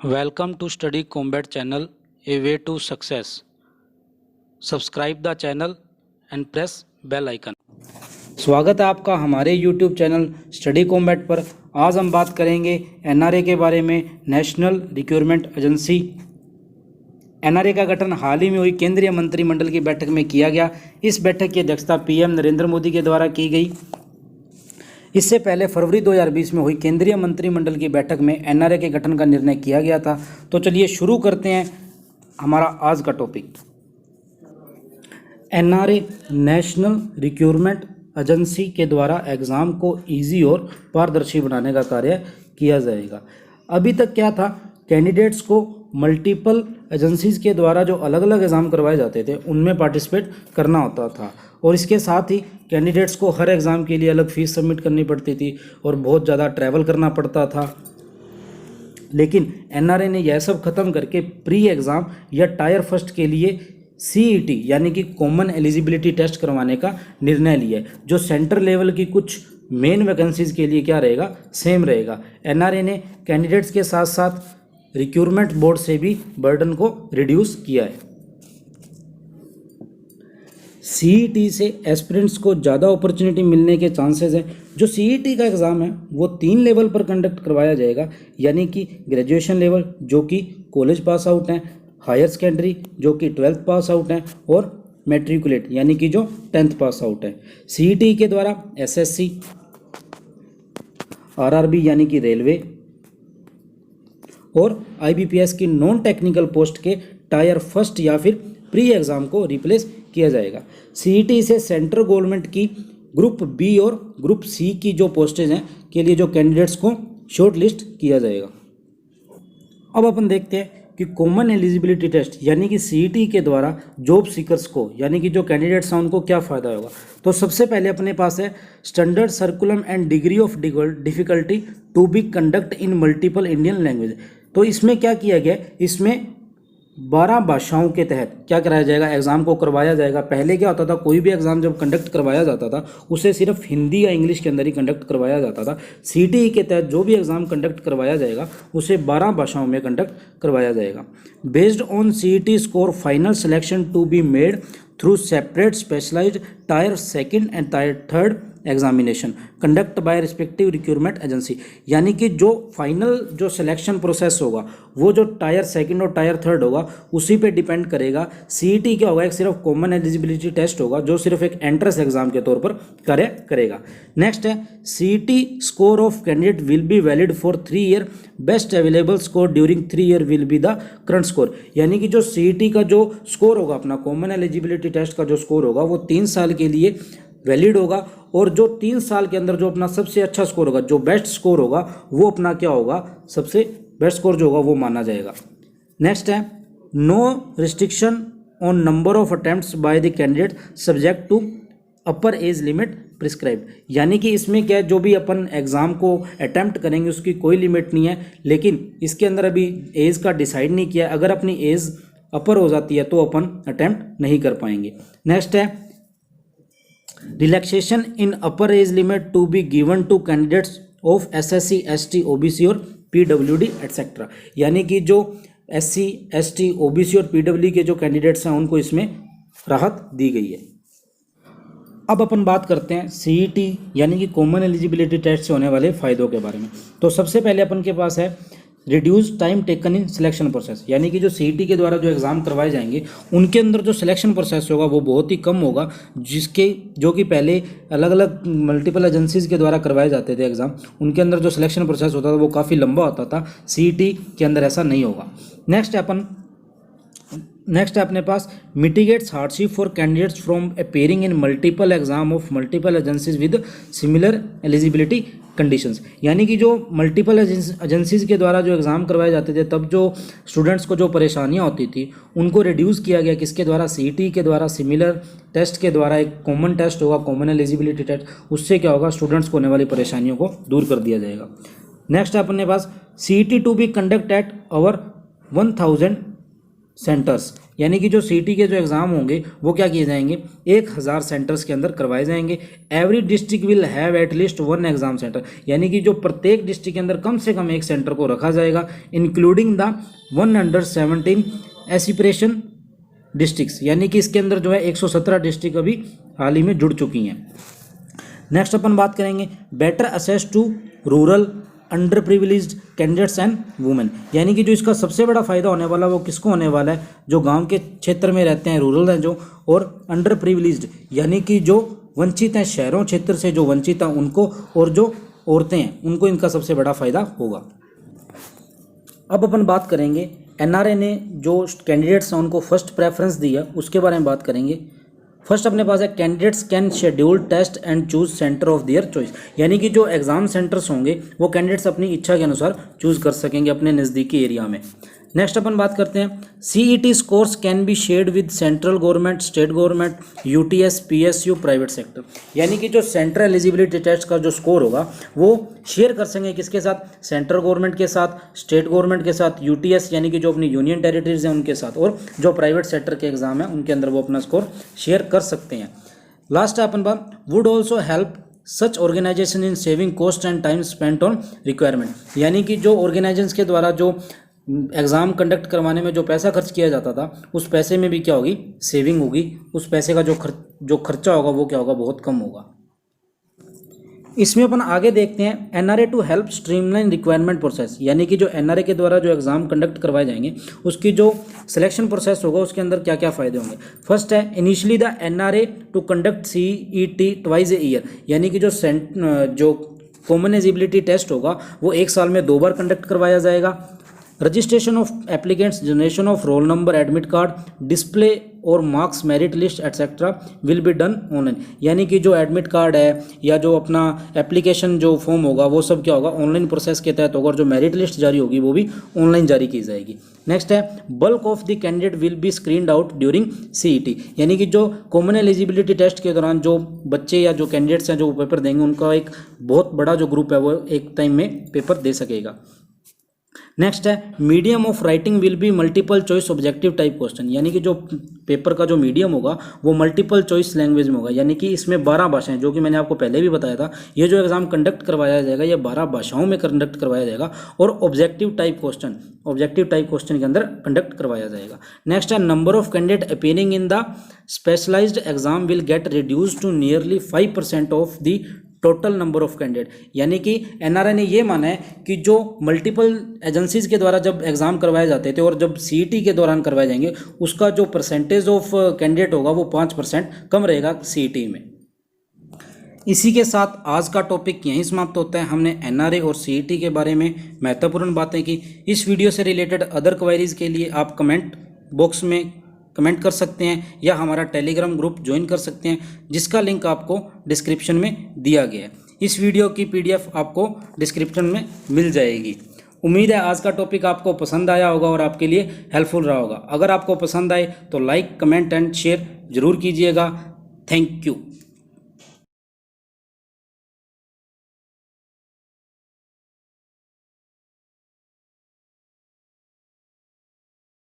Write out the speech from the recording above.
Welcome to Study Combat channel, a way to success. Subscribe the channel and press bell icon. स्वागत है आपका हमारे YouTube channel study combat पर। आज हम बात करेंगे एनआरए के बारे में। नेशनल रिक्रूटमेंट एजेंसी एनआरए का गठन हाल ही में हुई केंद्रीय मंत्रिमंडल की बैठक में किया गया। इस बैठक की अध्यक्षता पीएम नरेंद्र मोदी के द्वारा की गई। इससे पहले फरवरी 2020 में हुई केंद्रीय मंत्रिमंडल की बैठक में एनआरए के गठन का निर्णय किया गया था। तो चलिए शुरू करते हैं हमारा आज का topic. NRA national recruitment agency के द्वारा एग्ज़ाम को इजी और पारदर्शी बनाने का कार्य किया जाएगा। अभी तक क्या था, कैंडिडेट्स को मल्टीपल एजेंसीज के द्वारा जो अलग अलग एग्ज़ाम करवाए जाते थे उनमें पार्टिसिपेट करना होता था, और इसके साथ ही कैंडिडेट्स को हर एग्ज़ाम के लिए अलग फ़ीस सबमिट करनी पड़ती थी और बहुत ज़्यादा ट्रैवल करना पड़ता था। लेकिन एनआरए ने यह सब खत्म करके प्री एग्ज़ाम या टायर फर्स्ट के लिए सीईटी यानी कि कॉमन एलिजिबिलिटी टेस्ट करवाने का निर्णय लिया है, जो सेंटर लेवल की कुछ मेन वैकेंसीज़ के लिए क्या रहेगा, सेम रहेगा। एनआरए ने कैंडिडेट्स के साथ साथ रिक्रूटमेंट बोर्ड से भी बर्डन को रिड्यूस किया है। सीईटी से एस्पिरेंट्स को ज़्यादा अपॉर्चुनिटी मिलने के चांसेस हैं। जो सीईटी का एग्ज़ाम है वो 3 लेवल पर कंडक्ट करवाया जाएगा, यानी कि ग्रेजुएशन लेवल जो कि कॉलेज पास आउट हैं, हायर सेकेंडरी जो कि 12th पास आउट हैं, और मैट्रिकुलेट यानी कि जो 10th पास आउट है। सीईटी के द्वारा एसएससी, आरआरबी यानी कि रेलवे और आईबीपीएस की नॉन टेक्निकल पोस्ट के टायर फर्स्ट या फिर प्री एग्ज़ाम को रिप्लेस किया जाएगा। सीईटी से सेंट्रल गवर्नमेंट की ग्रुप बी और ग्रुप सी की जो पोस्टेज हैं के लिए जो कैंडिडेट्स को शॉर्ट लिस्ट किया जाएगा। अब अपन देखते हैं कि कॉमन एलिजिबिलिटी टेस्ट यानी कि सीईटी के द्वारा जॉब सीकर्स को यानी कि जो कैंडिडेट्स हैं उनको क्या फ़ायदा होगा। तो सबसे पहले अपने पास है standard curriculum and degree of difficulty to be conduct in multiple Indian language. तो इसमें क्या किया गया, इसमें 12 भाषाओं के तहत क्या कराया जाएगा, एग्ज़ाम को करवाया जाएगा। पहले क्या होता था, कोई भी एग्ज़ाम जब कंडक्ट करवाया जाता था उसे सिर्फ हिंदी या इंग्लिश के अंदर ही कंडक्ट करवाया जाता था। सीईटी के तहत जो भी एग्ज़ाम कंडक्ट करवाया जाएगा उसे 12 भाषाओं में कंडक्ट करवाया जाएगा। Based on CET score final selection to be made through separate specialised tier second and tier third examination conduct by respective recruitment agency. यानी कि जो फाइनल जो सिलेक्शन प्रोसेस होगा वो जो टायर सेकंड और टायर थर्ड होगा उसी पे डिपेंड करेगा। सीईटी क्या होगा, एक सिर्फ कॉमन एलिजिबिलिटी टेस्ट होगा जो सिर्फ एक एंट्रेंस एग्जाम के तौर पर कार्य करेगा। नेक्स्ट है CET score of candidate will be valid for 3 year, best available score during 3 year will be the current score. यानी कि जो सीईटी का जो स्कोर होगा, अपना कॉमन एलिजिबिलिटी टेस्ट का जो स्कोर होगा वो 3 साल के लिए वैलिड होगा, और जो 3 साल के अंदर जो अपना सबसे अच्छा स्कोर होगा, जो बेस्ट स्कोर होगा वो अपना क्या होगा, सबसे बेस्ट स्कोर जो होगा वो माना जाएगा। नेक्स्ट है no restriction on number of attempts by the candidate subject to upper age limit prescribed. यानी कि इसमें क्या है, जो भी अपन एग्ज़ाम को अटेम्प्ट करेंगे उसकी कोई लिमिट नहीं है, लेकिन इसके अंदर अभी एज का डिसाइड नहीं किया। अगर अपनी एज अपर हो जाती है तो अपन अटेम्प्ट नहीं कर पाएंगे। नेक्स्ट है relaxation in upper age limit to be given to candidates of SSC, ST, OBC और पीडब्ल्यूडी एटसेट्रा। यानी कि जो एससी, एसटी, ओबीसी और पीडब्ल्यू के जो कैंडिडेट्स हैं उनको इसमें राहत दी गई है। अब अपन बात करते हैं सीईटी यानी कि कॉमन एलिजिबिलिटी टेस्ट से होने वाले फ़ायदों के बारे में। तो सबसे पहले अपन के पास है reduce time taken in selection process. यानी कि जो सीईटी के द्वारा जो एग्ज़ाम करवाए जाएंगे उनके अंदर जो सिलेक्शन प्रोसेस होगा वो बहुत ही कम होगा, जो कि पहले अलग अलग मल्टीपल एजेंसीज़ के द्वारा करवाए जाते थे एग्ज़ाम, उनके अंदर जो सिलेक्शन प्रोसेस होता था वो काफ़ी लंबा होता था। सीईटी के अंदर ऐसा नहीं होगा। नेक्स्ट है अपने पास mitigates hardship for candidates from appearing in multiple exam of multiple agencies with similar eligibility conditions. यानी कि जो मल्टीपल एजेंसीज के द्वारा जो एग्ज़ाम करवाए जाते थे तब जो स्टूडेंट्स को जो परेशानियां होती थी उनको रिड्यूस किया गया। किसके द्वारा, सीईटी के द्वारा। सिमिलर टेस्ट के द्वारा एक कॉमन टेस्ट होगा, कॉमन एलिजिबिलिटी टेस्ट, उससे क्या होगा, स्टूडेंट्स को होने वाली परेशानियों को दूर कर दिया जाएगा। नेक्स्ट है अपने पास CET to be conduct at over 1000 centres, यानी कि जो सीटी के जो एग्ज़ाम होंगे वो क्या किए जाएंगे, 1000 सेंटर्स के अंदर करवाए जाएंगे। Every district will have at least 1 exam centre, यानी कि जो प्रत्येक डिस्ट्रिक्ट के अंदर कम से कम एक सेंटर को रखा जाएगा, इंक्लूडिंग द 117 एस्पिरेशन डिस्ट्रिक्ट्स, यानी कि इसके अंदर जो है 117 डिस्ट्रिक्ट अभी हाल ही में जुड़ चुकी हैं। नेक्स्ट अपन बात करेंगे better access to rural underprivileged candidates and women, यानी कि जो इसका सबसे बड़ा फायदा होने वाला वो किसको होने वाला है, जो गांव के क्षेत्र में रहते हैं, रूरल हैं जो, और अंडर प्रिविलेज्ड यानी कि जो वंचित हैं, शहरों क्षेत्र से जो वंचित हैं उनको, और जो औरतें हैं उनको इनका सबसे बड़ा फायदा होगा। अब अपन बात करेंगे एनआरए ने जो कैंडिडेट्स हैं उनको फर्स्ट प्रेफरेंस दी है, उसके बारे में बात करेंगे। फर्स्ट अपने पास है candidates can schedule test and choose centre of their choice, यानी कि जो एग्जाम सेंटर्स होंगे वो कैंडिडेट्स अपनी इच्छा के अनुसार चूज कर सकेंगे अपने नज़दीकी एरिया में। नेक्स्ट अपन बात करते हैं CET scores can be shared with central government, state government, UTS, PSU, private sector, यानी कि जो सेंट्रल एलिजिबिलिटी टेस्ट का जो स्कोर होगा वो शेयर कर सकेंगे किसके साथ, सेंट्रल गवर्नमेंट के साथ, स्टेट गवर्नमेंट के साथ, यूटीएस यानी कि जो अपनी यूनियन टेरिटरीज हैं उनके साथ, और जो प्राइवेट सेक्टर के एग्जाम हैं उनके अंदर वो अपना स्कोर शेयर कर सकते हैं। लास्ट है अपन बात would also help such organisation in saving cost and time spent on requirement, यानी कि जो ऑर्गेनाइजेशंस के द्वारा जो एग्ज़ाम कंडक्ट करवाने में जो पैसा खर्च किया जाता था उस पैसे में भी क्या होगी, सेविंग होगी, उस पैसे का जो खर्चा होगा वो क्या होगा, बहुत कम होगा। इसमें अपन आगे देखते हैं NRA to help streamline requirement process, यानी कि जो एनआरए के द्वारा जो एग्जाम कंडक्ट करवाए जाएंगे उसकी जो सिलेक्शन प्रोसेस होगा उसके अंदर क्या क्या फ़ायदे होंगे। फर्स्ट है initially the NRA to conduct CET twice a year, यानी कि जो कॉमन एलिजिबिलिटी टेस्ट होगा वो 1 साल में 2 बार कंडक्ट करवाया जाएगा। Registration of applicants, generation of roll number, admit card, display और marks, merit list etcetera will be done online, यानी कि जो एडमिट कार्ड है या जो अपना एप्लीकेशन जो फॉर्म होगा वो सब क्या होगा, ऑनलाइन प्रोसेस के तहत होगा, और जो मेरिट लिस्ट जारी होगी वो भी ऑनलाइन जारी की जाएगी। नेक्स्ट है bulk of the candidate will be screened out during CET, यानी कि जो कॉमन एलिजिबिलिटी टेस्ट के दौरान जो बच्चे या जो कैंडिडेट्स हैं जो पेपर देंगे उनका एक बहुत बड़ा जो ग्रुप है वो एक टाइम में पेपर दे सकेगा। नेक्स्ट है medium of writing will be multiple choice objective type question, यानी कि जो पेपर का जो मीडियम होगा वो मल्टीपल चॉइस लैंग्वेज में होगा, यानी कि इसमें 12 भाषाएं, जो कि मैंने आपको पहले भी बताया था, ये जो एग्जाम कंडक्ट करवाया जाएगा ये 12 भाषाओं में कंडक्ट करवाया जाएगा, और ऑब्जेक्टिव टाइप क्वेश्चन के अंदर कंडक्ट करवाया जाएगा। नेक्स्ट है number of candidate appearing in the specialised exam will get reduce to nearly 5% of the total number of candidate, यानी कि एनआरए ने ये माना है कि जो मल्टीपल एजेंसीज के द्वारा जब एग्जाम करवाए जाते थे और जब सीईटी के दौरान करवाए जाएंगे उसका जो परसेंटेज ऑफ कैंडिडेट होगा वो 5% कम रहेगा सीईटी में। इसी के साथ आज का टॉपिक यहीं समाप्त होता है। हमने एनआरए और सीईटी के बारे में महत्वपूर्ण बातें की। इस वीडियो से रिलेटेड अदर क्वेरीज के लिए आप कमेंट बॉक्स में कमेंट कर सकते हैं या हमारा टेलीग्राम ग्रुप ज्वाइन कर सकते हैं, जिसका लिंक आपको डिस्क्रिप्शन में दिया गया है। इस वीडियो की पीडीएफ आपको डिस्क्रिप्शन में मिल जाएगी। उम्मीद है आज का टॉपिक आपको पसंद आया होगा और आपके लिए हेल्पफुल रहा होगा। अगर आपको पसंद आए तो लाइक, कमेंट एंड शेयर जरूर कीजिएगा। Thank you.